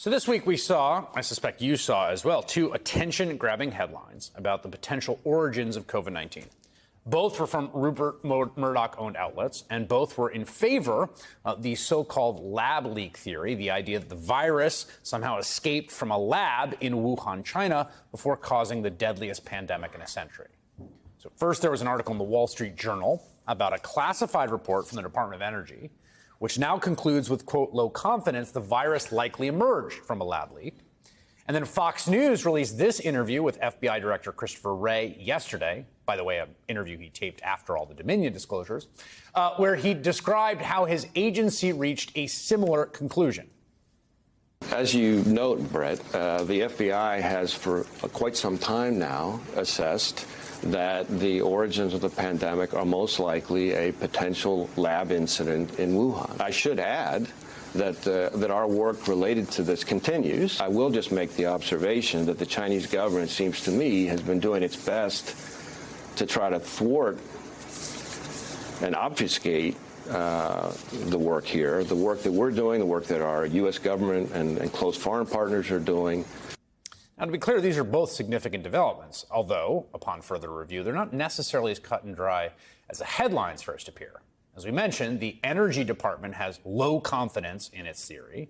So this week we saw, I suspect you saw as well, two attention-grabbing headlines about the potential origins of COVID-19. Both were from Rupert Murdoch-owned outlets, and both were in favor of the so-called lab leak theory, the idea that the virus somehow escaped from a lab in Wuhan, China, before causing the deadliest pandemic in a century. So first there was an article in the Wall Street Journal about a classified report from the Department of Energy, which now concludes with, quote, low confidence the virus likely emerged from a lab leak. And then Fox News released this interview with FBI Director Christopher Wray yesterday, by the way, an interview he taped after all the Dominion disclosures, where he described how his agency reached a similar conclusion. As you note, Brett, the FBI has for quite some time now assessed that the origins of the pandemic are most likely a potential lab incident in Wuhan. I should add that our work related to this continues. I will just make the observation that the Chinese government, seems to me, has been doing its best to try to thwart and obfuscate the work here, the work that we're doing, the work that our U.S. government and close foreign partners are doing. Now, to be clear, these are both significant developments, although, upon further review, they're not necessarily as cut and dry as the headlines first appear. As we mentioned, the Energy Department has low confidence in its theory.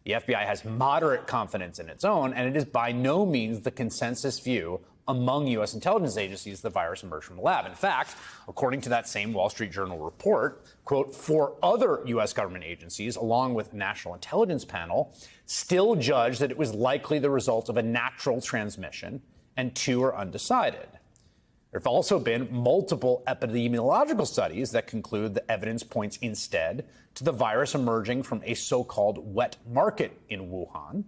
The FBI has moderate confidence in its own, and it is by no means the consensus view among U.S. intelligence agencies the virus emerged from the lab. In fact, according to that same Wall Street Journal report, quote, 4 other U.S. government agencies, along with the National Intelligence Panel, still judge that it was likely the result of a natural transmission, and 2 are undecided. There have also been multiple epidemiological studies that conclude the evidence points instead to the virus emerging from a so-called wet market in Wuhan.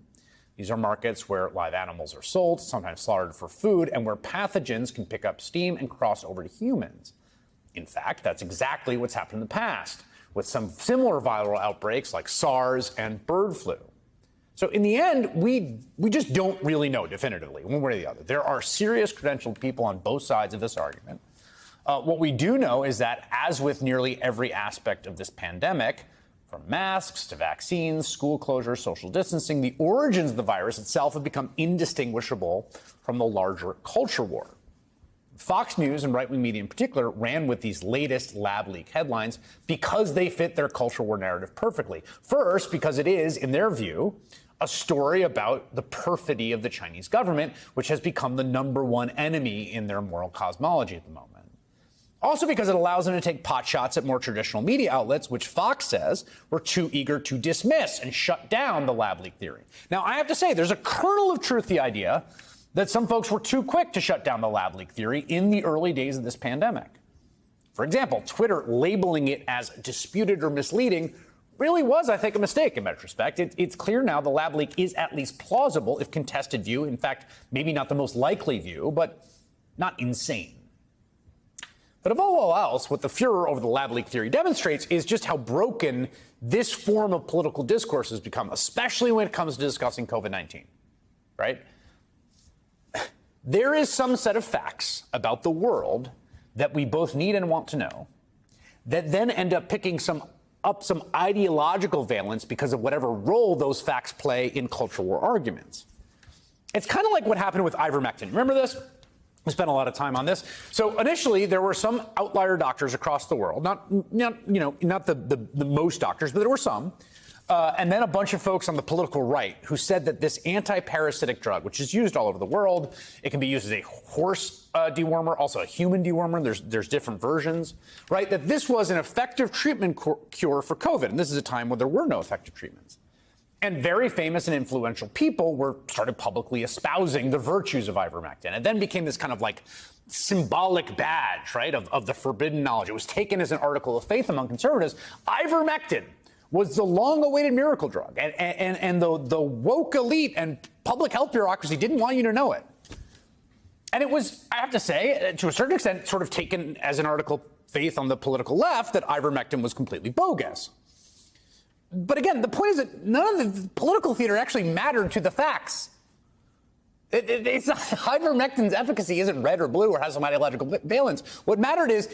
These are markets where live animals are sold, sometimes slaughtered for food, and where pathogens can pick up steam and cross over to humans. In fact, that's exactly what's happened in the past, with some similar viral outbreaks like SARS and bird flu. So in the end, we just don't really know definitively, one way or the other. There are serious credentialed people on both sides of this argument. What we do know is that, as with nearly every aspect of this pandemic, from masks to vaccines, school closures, social distancing, the origins of the virus itself have become indistinguishable from the larger culture war. Fox News and right-wing media in particular ran with these latest lab leak headlines because they fit their culture war narrative perfectly. First, because it is, in their view, a story about the perfidy of the Chinese government, which has become the #1 enemy in their moral cosmology at the moment. Also because it allows them to take potshots at more traditional media outlets, which Fox says were too eager to dismiss and shut down the lab leak theory. Now, I have to say, there's a kernel of truth to the idea that some folks were too quick to shut down the lab leak theory in the early days of this pandemic. For example, Twitter labeling it as disputed or misleading really was, I think, a mistake in retrospect. It's clear now the lab leak is at least plausible if contested view. In fact, maybe not the most likely view, but not insane. But above all else, what the furor over the lab leak theory demonstrates is just how broken this form of political discourse has become, especially when it comes to discussing COVID-19, right? There is some set of facts about the world that we both need and want to know that then end up picking up some ideological valence because of whatever role those facts play in culture war arguments. It's kind of like what happened with ivermectin. Remember this? We spent a lot of time on this. So initially, there were some outlier doctors across the world, not the most doctors, but there were some. And then a bunch of folks on the political right who said that this anti-parasitic drug, which is used all over the world, it can be used as a horse dewormer, also a human dewormer. There's different versions, right? That this was an effective treatment cure for COVID. And this is a time when there were no effective treatments. And very famous and influential people started publicly espousing the virtues of ivermectin. It then became this kind of like symbolic badge, right, of the forbidden knowledge. It was taken as an article of faith among conservatives. Ivermectin was the long-awaited miracle drug. And the woke elite and public health bureaucracy didn't want you to know it. And it was, I have to say, to a certain extent, sort of taken as an article of faith on the political left that ivermectin was completely bogus. But again, the point is that none of the political theater actually mattered to the facts. It's not, ivermectin's efficacy isn't red or blue or has some ideological valence. What mattered is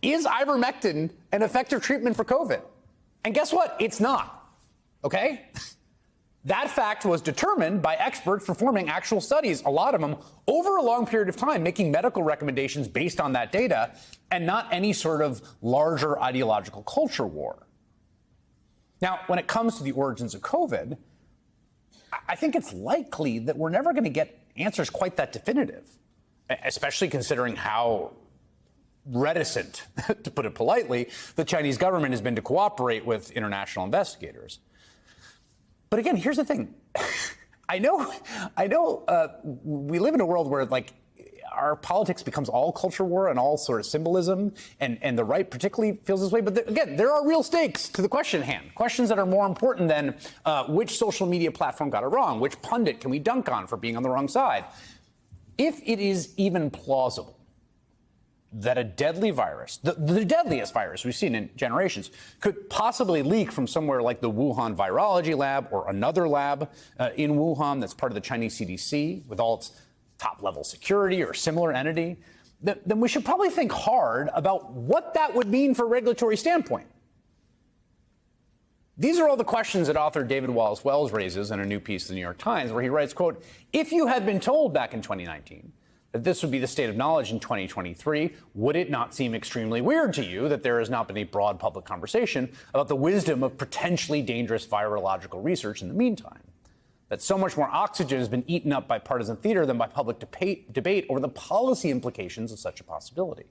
ivermectin an effective treatment for COVID? And guess what? It's not. Okay? That fact was determined by experts performing actual studies, a lot of them over a long period of time, making medical recommendations based on that data, and not any sort of larger ideological culture war. Now, when it comes to the origins of COVID, I think it's likely that we're never going to get answers quite that definitive, especially considering how reticent, to put it politely, the Chinese government has been to cooperate with international investigators. But again, here's the thing. I know we live in a world where, like, our politics becomes all culture war and all sort of symbolism, and the right particularly feels this way. But again, there are real stakes to the question at hand, questions that are more important than which social media platform got it wrong, which pundit can we dunk on for being on the wrong side. If it is even plausible that a deadly virus, the deadliest virus we've seen in generations, could possibly leak from somewhere like the Wuhan Virology Lab or another lab in Wuhan that's part of the Chinese CDC with all its top-level security or similar entity, then we should probably think hard about what that would mean for a regulatory standpoint. These are all the questions that author David Wallace Wells raises in a new piece in the New York Times, where he writes, quote, "If you had been told back in 2019 that this would be the state of knowledge in 2023, would it not seem extremely weird to you that there has not been a broad public conversation about the wisdom of potentially dangerous virological research in the meantime? That so much more oxygen has been eaten up by partisan theater than by public debate over the policy implications of such a possibility?"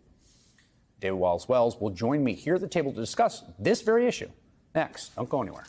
David Wallace Wells will join me here at the table to discuss this very issue next. Don't go anywhere.